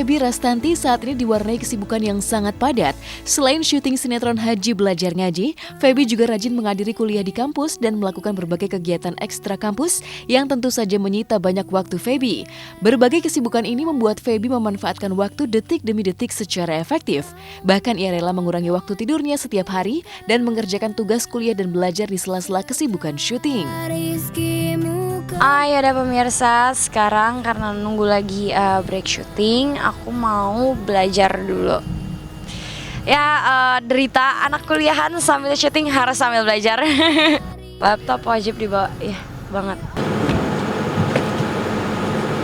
Feby Rastanti saat ini diwarnai kesibukan yang sangat padat. Selain syuting sinetron Haji Belajar Ngaji, Feby juga rajin menghadiri kuliah di kampus dan melakukan berbagai kegiatan ekstra kampus yang tentu saja menyita banyak waktu Feby. Berbagai kesibukan ini membuat Feby memanfaatkan waktu detik demi detik secara efektif. Bahkan ia rela mengurangi waktu tidurnya setiap hari dan mengerjakan tugas kuliah dan belajar di sela-sela kesibukan syuting. Ya udah pemirsa, sekarang karena nunggu lagi break syuting, aku mau belajar dulu. Derita anak kuliahan sambil syuting harus sambil belajar. Laptop wajib dibawa, ya banget.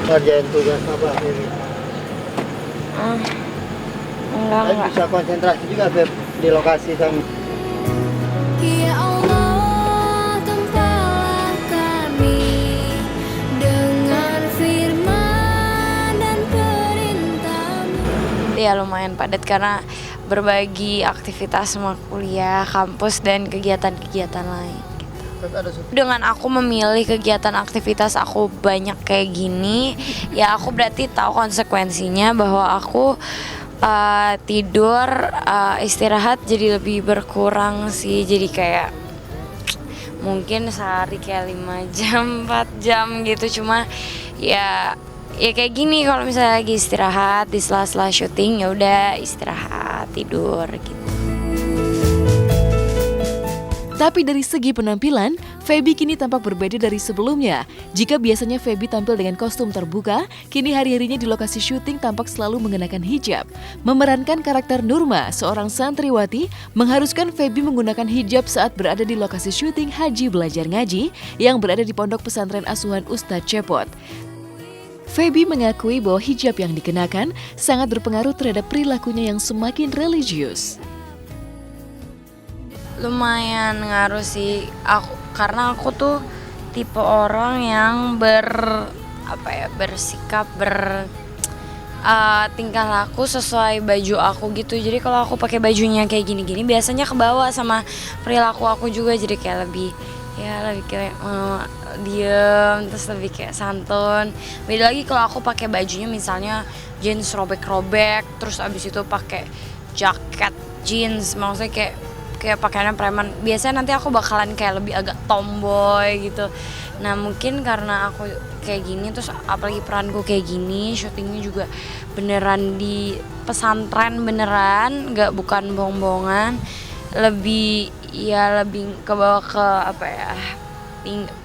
Kerjain tugas apa ini? Enggak. Bisa konsentrasi juga Beb di lokasi sama. Ya Allah, tempalah kami dengan firman dan perintah-Mu. Ya lumayan padat karena berbagi aktivitas sama kuliah, kampus, dan kegiatan-kegiatan lain. Dengan aku memilih kegiatan aktivitas aku banyak kayak gini, ya aku berarti tahu konsekuensinya bahwa aku tidur, istirahat jadi lebih berkurang sih. Jadi kayak mungkin sehari kayak 5 jam, 4 jam gitu. Cuma ya kayak gini, kalau misalnya lagi istirahat di sela-sela syuting, ya udah istirahat, tidur gitu. Tapi dari segi penampilan, Feby kini tampak berbeda dari sebelumnya. Jika biasanya Feby tampil dengan kostum terbuka, kini hari-harinya di lokasi syuting tampak selalu mengenakan hijab. Memerankan karakter Nurma, seorang santriwati, mengharuskan Feby menggunakan hijab saat berada di lokasi syuting Haji Belajar Ngaji yang berada di pondok pesantren asuhan Ustadz Cepot. Feby mengakui bahwa hijab yang dikenakan sangat berpengaruh terhadap perilakunya yang semakin religius. Lumayan ngaruh sih karena aku tuh tipe orang yang bersikap tingkah laku sesuai baju aku gitu. Jadi kalau aku pakai bajunya kayak gini-gini biasanya kebawa sama perilaku aku juga, jadi kayak lebih kayak diem, terus lebih kayak santun. Beda lagi kalau aku pakai bajunya misalnya jeans robek-robek, terus abis itu pakai jaket jeans, maksudnya kayak pakaiannya preman. Biasanya nanti aku bakalan kayak lebih agak tomboy gitu. Nah mungkin karena aku kayak gini, terus apalagi peranku kayak gini, syutingnya juga beneran di pesantren beneran, bukan bohong-bohongan. Lebih kebawa ke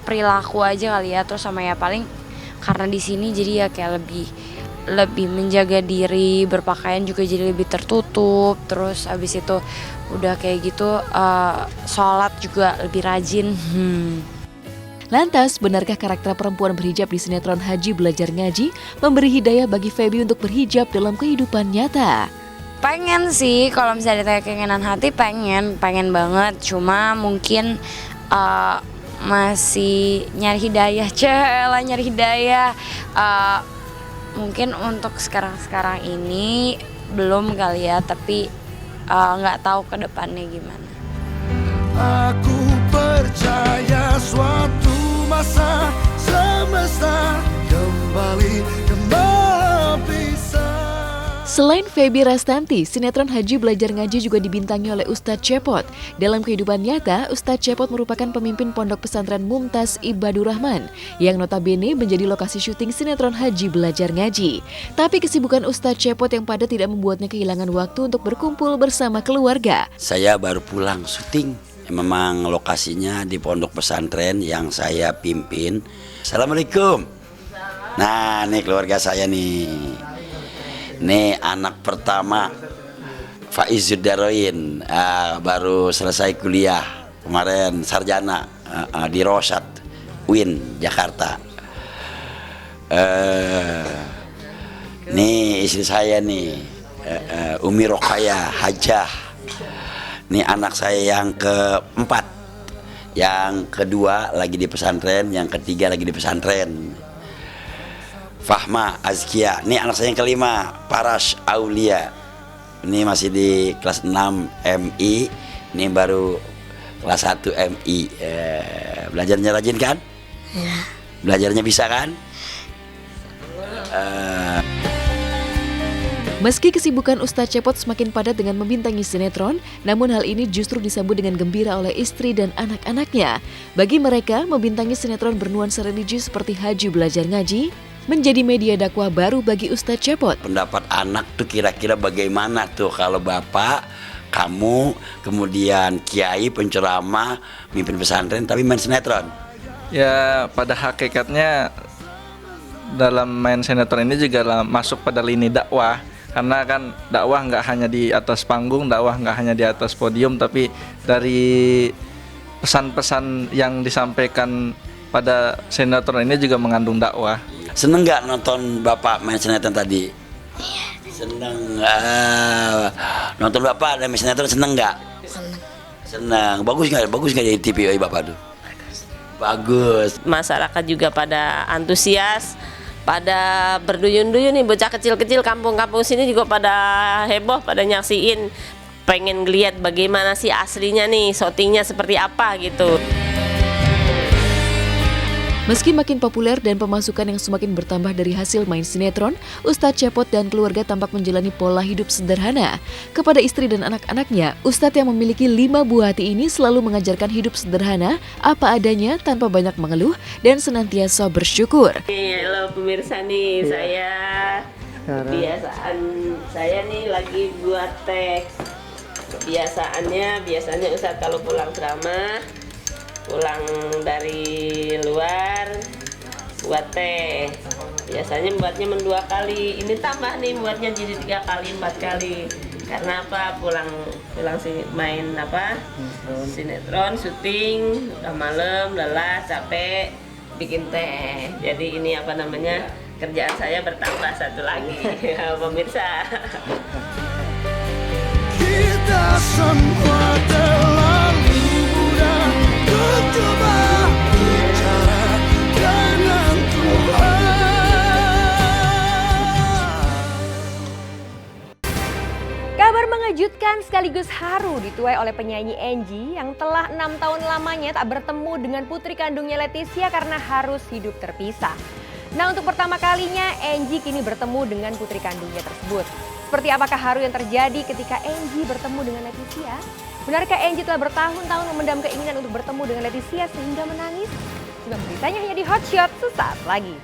perilaku aja kali ya. Terus sama ya paling karena di sini jadi ya kayak lebih menjaga diri, berpakaian juga jadi lebih tertutup. Terus abis itu udah kayak gitu sholat juga lebih rajin. Lantas, benarkah karakter perempuan berhijab di sinetron Haji Belajar Ngaji memberi hidayah bagi Feby untuk berhijab dalam kehidupan nyata? Pengen sih, kalau misalnya ditanya keinginan hati pengen banget. Cuma mungkin masih nyari hidayah. Mungkin untuk sekarang ini belum kali ya, tapi nggak tahu ke depannya gimana. Aku percaya suatu masa semesta kembali bisa. Selain Feby Rastanti, sinetron Haji Belajar Ngaji juga dibintangi oleh Ustadz Cepot. Dalam kehidupan nyata, Ustadz Cepot merupakan pemimpin pondok pesantren Mumtaz Ibadur Rahman yang notabene menjadi lokasi syuting sinetron Haji Belajar Ngaji. Tapi kesibukan Ustadz Cepot yang padat tidak membuatnya kehilangan waktu untuk berkumpul bersama keluarga. Saya baru pulang syuting, memang lokasinya di pondok pesantren yang saya pimpin. Assalamualaikum. Nah, nih keluarga saya nih. Nih anak pertama Faizud Daroin, baru selesai kuliah kemarin, sarjana di Rosat UIN Jakarta. Nih istri saya nih, Umi Rokaya Hajah. Nih anak saya yang keempat, yang kedua lagi di pesantren, yang ketiga lagi di pesantren. Fahma Azkia, ini anak saya yang kelima, Parash Aulia. Ini masih di kelas 6 MI, ini baru kelas 1 MI. Belajarnya rajin kan? Belajarnya bisa kan? Meski kesibukan Ustadz Cepot semakin padat dengan membintangi sinetron, namun hal ini justru disambut dengan gembira oleh istri dan anak-anaknya. Bagi mereka, membintangi sinetron bernuansa religius seperti Haji Belajar Ngaji menjadi media dakwah baru bagi Ustadz Cepot. Pendapat anak tuh kira-kira bagaimana tuh kalau bapak, kamu, kemudian kiai, penceramah, mimpin pesantren tapi main sinetron? Ya pada hakikatnya dalam main sinetron ini juga masuk pada lini dakwah. Karena kan dakwah nggak hanya di atas panggung, dakwah nggak hanya di atas podium, tapi dari pesan-pesan yang disampaikan pada sinetron ini juga mengandung dakwah. Seneng nggak nonton bapak main sinetron tadi? Seneng. Nonton bapak main sinetron seneng nggak? Seneng. Bagus nggak jadi TV bapak tuh? Bagus. Masyarakat juga pada antusias, pada berduyun-duyun nih, bocah kecil-kecil kampung-kampung sini juga pada heboh, pada nyaksiin, pengen ngeliat bagaimana sih aslinya nih, syutingnya seperti apa gitu. Meski makin populer dan pemasukan yang semakin bertambah dari hasil main sinetron, Ustadz Cepot dan keluarga tampak menjalani pola hidup sederhana. Kepada istri dan anak-anaknya, Ustadz yang memiliki 5 buah hati ini selalu mengajarkan hidup sederhana, apa adanya, tanpa banyak mengeluh, dan senantiasa bersyukur. Halo pemirsa nih, saya kebiasaan saya nih lagi buat teks. Biasanya Ustadz kalau pulang ceramah, pulang dari luar buat teh, biasanya buatnya 2 kali, ini tambah nih buatnya jadi 3 kali 4 kali. Karena apa, pulang main sinetron, syuting, udah malam, lelah, capek, bikin teh. Jadi ini kerjaan saya bertambah 1 lagi. Pemirsa, Kita semua terlalu mudah coba bicara dengan Tuhan. Kabar mengejutkan sekaligus haru dituai oleh penyanyi Angie yang telah 6 tahun lamanya tak bertemu dengan putri kandungnya Leticia karena harus hidup terpisah. Nah, untuk pertama kalinya Angie kini bertemu dengan putri kandungnya tersebut. Seperti apakah haru yang terjadi ketika Angie bertemu dengan Leticia? Benarkah Angie telah bertahun-tahun memendam keinginan untuk bertemu dengan Leticia sehingga menangis? Juga beritanya hanya di Hot Shot sesaat lagi.